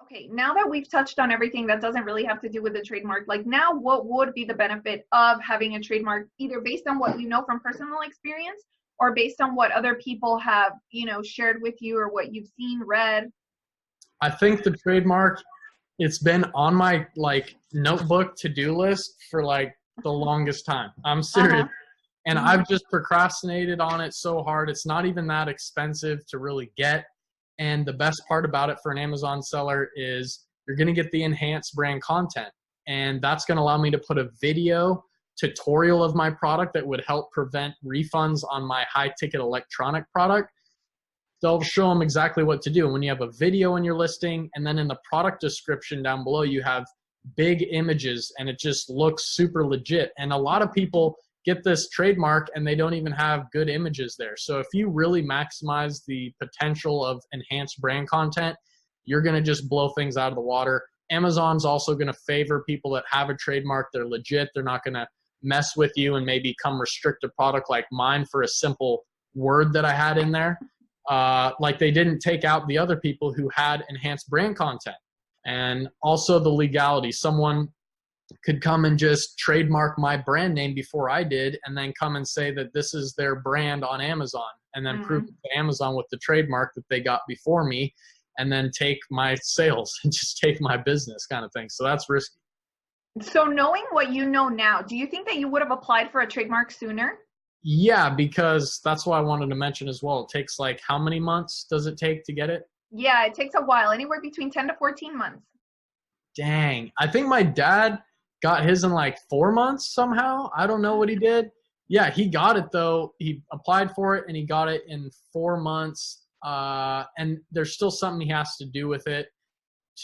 Okay, now that we've touched on everything that doesn't really have to do with the trademark, like now what would be the benefit of having a trademark, either based on what you know from personal experience or based on what other people have, shared with you or what you've seen, read? I think the trademark, it's been on my notebook to-do list for the longest time. I'm serious. Uh-huh. And Mhm. I've just procrastinated on it so hard. It's not even that expensive to really get. And the best part about it for an Amazon seller is you're going to get the enhanced brand content. And that's going to allow me to put a video tutorial of my product that would help prevent refunds on my high ticket electronic product. They'll show them exactly what to do. And when you have a video in your listing, and then in the product description down below, you have big images and it just looks super legit. And a lot of people get this trademark and they don't even have good images there. So if you really maximize the potential of enhanced brand content, you're going to just blow things out of the water. Amazon's also going to favor people that have a trademark. They're legit. They're not going to mess with you and maybe come restrict a product like mine for a simple word that I had in there. Like they didn't take out the other people who had enhanced brand content. And also the legality. Someone could come and just trademark my brand name before I did and then come and say that this is their brand on Amazon and then prove it to Amazon with the trademark that they got before me and then take my sales and just take my business kind of thing. So that's risky. So knowing what you know now, do you think that you would have applied for a trademark sooner? Yeah, because that's what I wanted to mention as well. It takes how many months does it take to get it? Yeah, it takes a while, anywhere between 10 to 14 months. Dang. I think my dad got his in 4 months somehow. I don't know what he did. Yeah, he got it though. He applied for it and he got it in 4 months. And there's still something he has to do with it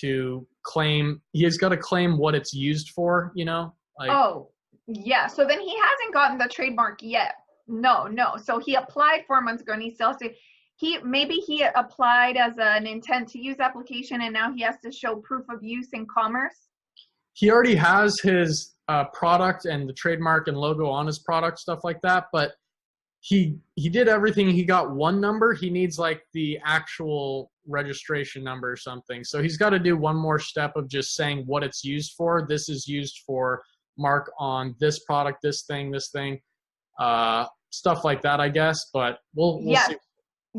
to claim. He has got to claim what it's used for, Oh, yeah. So then he hasn't gotten the trademark yet. No. So he applied 4 months ago and he still has to, maybe he applied as an intent to use application and now he has to show proof of use in commerce. He already has his product and the trademark and logo on his product, stuff like that. But he did everything. He got one number. He needs the actual registration number or something. So he's got to do one more step of just saying what it's used for. This is used for mark on this product, this thing, stuff like that, I guess. But we'll see.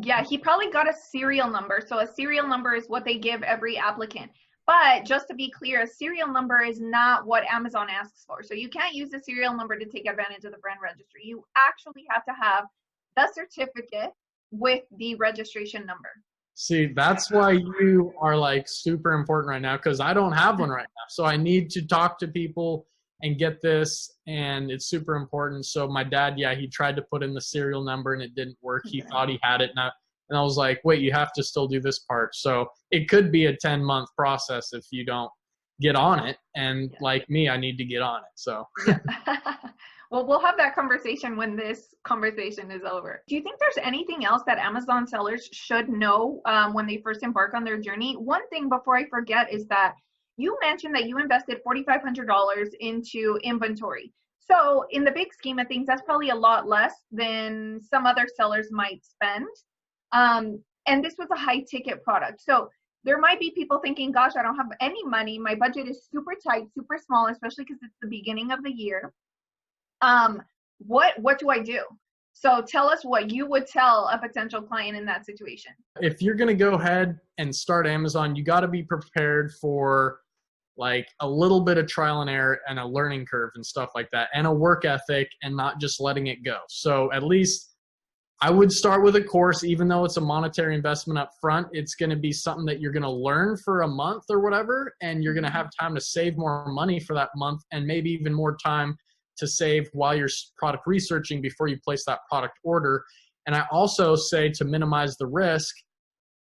Yeah, he probably got a serial number. So a serial number is what they give every applicant. But just to be clear, a serial number is not what Amazon asks for. So you can't use a serial number to take advantage of the brand registry. You actually have to have the certificate with the registration number. See, that's why you are super important right now, because I don't have one right now. So I need to talk to people and get this, and it's super important. So my dad, he tried to put in the serial number and it didn't work. He thought he had it. And I was like, wait, you have to still do this part. So it could be a 10-month process if you don't get on it. And like me, I need to get on it. So. Well, we'll have that conversation when this conversation is over. Do you think there's anything else that Amazon sellers should know when they first embark on their journey? One thing before I forget is that you mentioned that you invested $4,500 into inventory. So in the big scheme of things, that's probably a lot less than some other sellers might spend. And this was a high ticket product. So there might be people thinking, gosh, I don't have any money. My budget is super tight, super small, especially because it's the beginning of the year. What do I do? So tell us what you would tell a potential client in that situation. If you're going to go ahead and start Amazon, you got to be prepared for a little bit of trial and error and a learning curve and stuff like that, and a work ethic, and not just letting it go. So at least I would start with a course, even though it's a monetary investment up front. It's going to be something that you're going to learn for a month or whatever, and you're going to have time to save more money for that month, and maybe even more time to save while you're product researching before you place that product order. And I also say, to minimize the risk,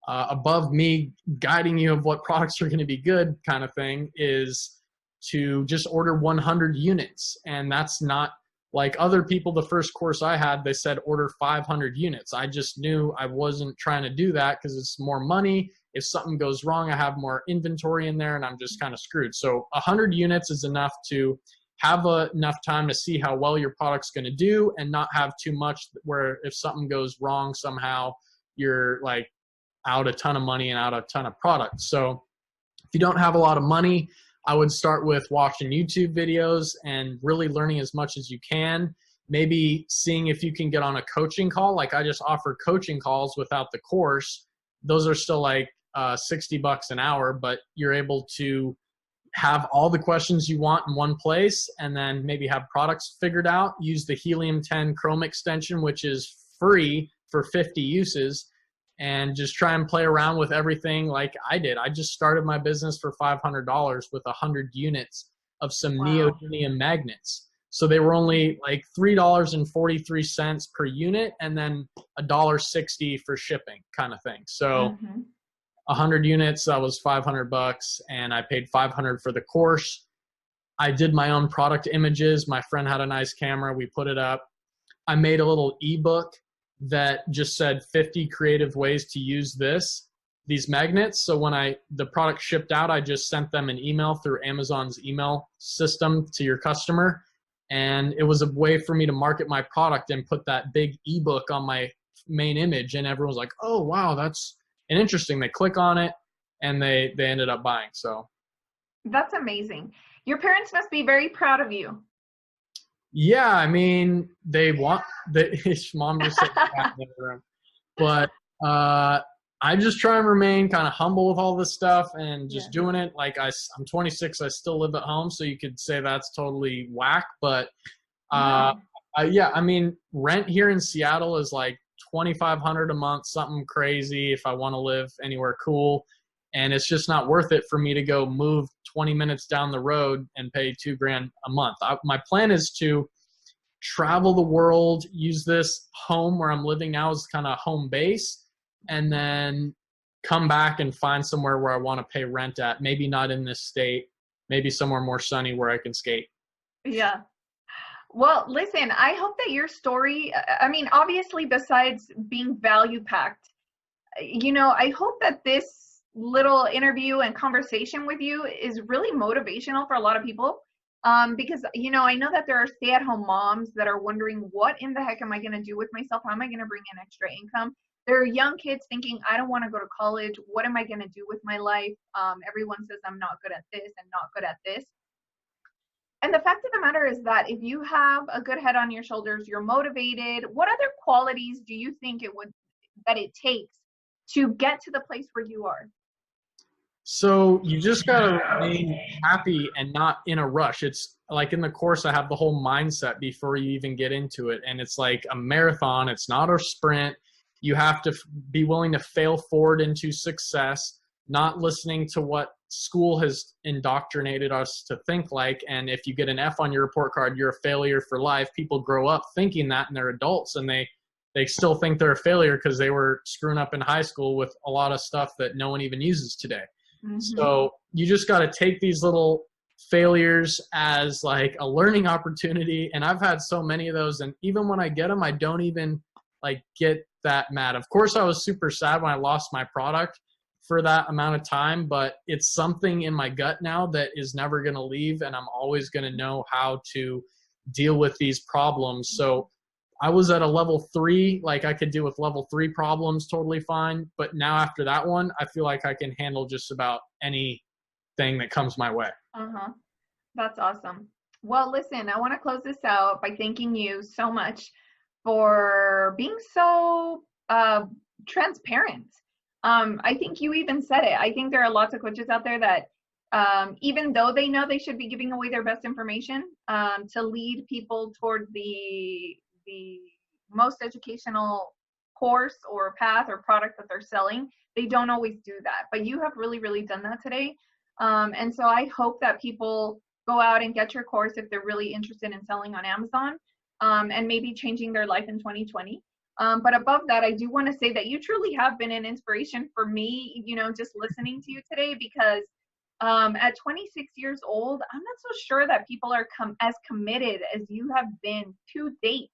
above me guiding you of what products are going to be good kind of thing, is to just order 100 units. And that's not like other people. The first course I had, they said order 500 units. I just knew I wasn't trying to do that because it's more money. If something goes wrong, I have more inventory in there and I'm just kind of screwed. So 100 units is enough to have enough time to see how well your product's going to do, and not have too much where if something goes wrong somehow, you're out a ton of money and out a ton of product. So If you don't have a lot of money, I would start with watching YouTube videos and really learning as much as you can. Maybe seeing if you can get on a coaching call. Like I just offer coaching calls without the course. Those are still like $60 an hour, but you're able to have all the questions you want in one place and then maybe have products figured out. Use the Helium 10 Chrome extension, which is free for 50 uses, and just try and play around with everything like I did. I just started my business for $500 with 100 units of some neodymium magnets. So they were only like $3.43 per unit and then $1.60 for shipping kind of thing. So 100 units, that was $500, and I paid $500 for the course. I did my own product images. My friend had a nice camera. We put it up. I made a little ebook that just said 50 creative ways to use these magnets. So when the product shipped out, I just sent them an email through Amazon's email system to your customer. And it was a way for me to market my product and put that big ebook on my main image. And everyone's like, oh, wow, that's interesting. They click on it and they ended up buying. So that's amazing. Your parents must be very proud of you. Yeah, I mean, his mom just said that in the room. But I just try and remain kind of humble with all this stuff and just doing it. Like I'm 26, I still live at home, so you could say that's totally whack. But I mean, rent here in Seattle is like $2,500 a month, something crazy if I want to live anywhere cool. And it's just not worth it for me to go move 20 minutes down the road and pay $2,000 a month. My plan is to travel the world, use this home where I'm living now as kind of home base, and then come back and find somewhere where I want to pay rent at. Maybe not in this state, maybe somewhere more sunny where I can skate. Yeah. Well, listen, I hope that your story, I mean, obviously besides being value packed, I hope that this little interview and conversation with you is really motivational for a lot of people. Because, I know that there are stay-at-home moms that are wondering, what in the heck am I going to do with myself? How am I going to bring in extra income? There are young kids thinking, I don't want to go to college. What am I going to do with my life? Everyone says I'm not good at this and not good at this. And the fact of the matter is that if you have a good head on your shoulders, you're motivated, what other qualities do you think that it takes to get to the place where you are? So you just got to remain happy and not in a rush. It's like in the course, I have the whole mindset before you even get into it. And it's like a marathon. It's not a sprint. You have to be willing to fail forward into success, not listening to what school has indoctrinated us to think like. And if you get an F on your report card, you're a failure for life. People grow up thinking that, and they're adults, and they still think they're a failure because they were screwing up in high school with a lot of stuff that no one even uses today. So you just got to take these little failures as like a learning opportunity. And I've had so many of those. And even when I get them, I don't even like get that mad. Of course, I was super sad when I lost my product for that amount of time, but it's something in my gut now that is never going to leave. And I'm always going to know how to deal with these problems. So I was at a level 3, like I could deal with level 3 problems totally fine. But now after that one, I feel like I can handle just about anything that comes my way. That's awesome. Well, listen, I want to close this out by thanking you so much for being so transparent. I think you even said it. I think there are lots of coaches out there that even though they know they should be giving away their best information to lead people toward the most educational course or path or product that they're selling, they don't always do that. But you have really, really done that today. And so I hope that people go out and get your course if they're really interested in selling on Amazon and maybe changing their life in 2020. But above that, I do want to say that you truly have been an inspiration for me, just listening to you today, because at 26 years old, I'm not so sure that people are as committed as you have been to date.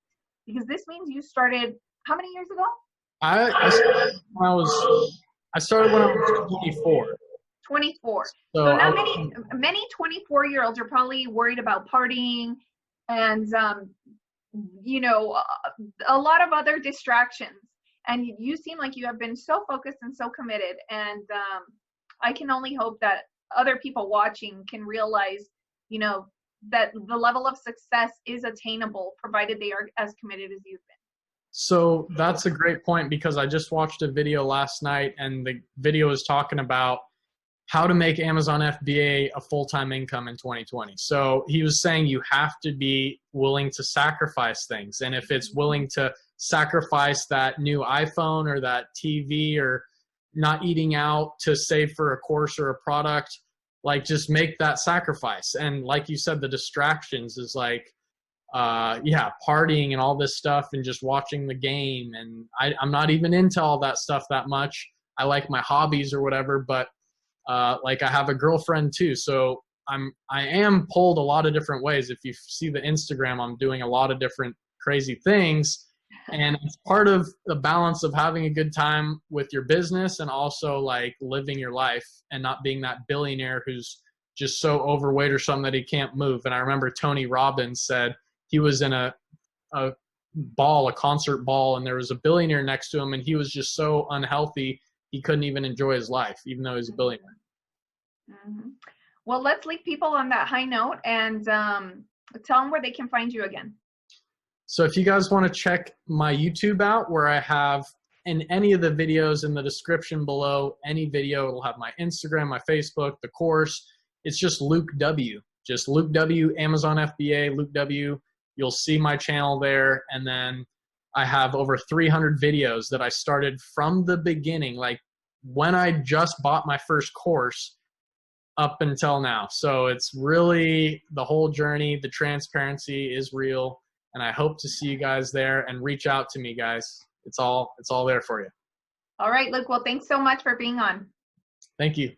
Because this means you started how many years ago? I started when I was 24. 24. So now many 24-year-olds are probably worried about partying and a lot of other distractions. And you seem like you have been so focused and so committed. And I can only hope that other people watching can realize, you know, that the level of success is attainable provided they are as committed as you've been. So that's a great point, because I just watched a video last night, and the video is talking about how to make Amazon FBA a full-time income in 2020. So he was saying you have to be willing to sacrifice things. And if it's willing to sacrifice that new iPhone or that TV or not eating out to save for a course or a product, like just make that sacrifice. And like you said, the distractions is like, partying and all this stuff and just watching the game. And I'm not even into all that stuff that much. I like my hobbies or whatever, but like I have a girlfriend too. So I am pulled a lot of different ways. If you see the Instagram, I'm doing a lot of different crazy things. And it's part of the balance of having a good time with your business and also like living your life and not being that billionaire who's just so overweight or something that he can't move. And I remember Tony Robbins said he was in a concert ball, and there was a billionaire next to him, and he was just so unhealthy he couldn't even enjoy his life, even though he's a billionaire. Mm-hmm. Well, let's leave people on that high note and tell them where they can find you again. So if you guys want to check my YouTube out, where I have in any of the videos in the description below, any video, it'll have my Instagram, my Facebook, the course. It's just Luke W. Just Luke W, Amazon FBA, Luke W. You'll see my channel there. And then I have over 300 videos that I started from the beginning, like when I just bought my first course up until now. So it's really the whole journey. The transparency is real. And I hope to see you guys there, and reach out to me, guys. It's all there for you. All right, Luke. Well, thanks so much for being on. Thank you.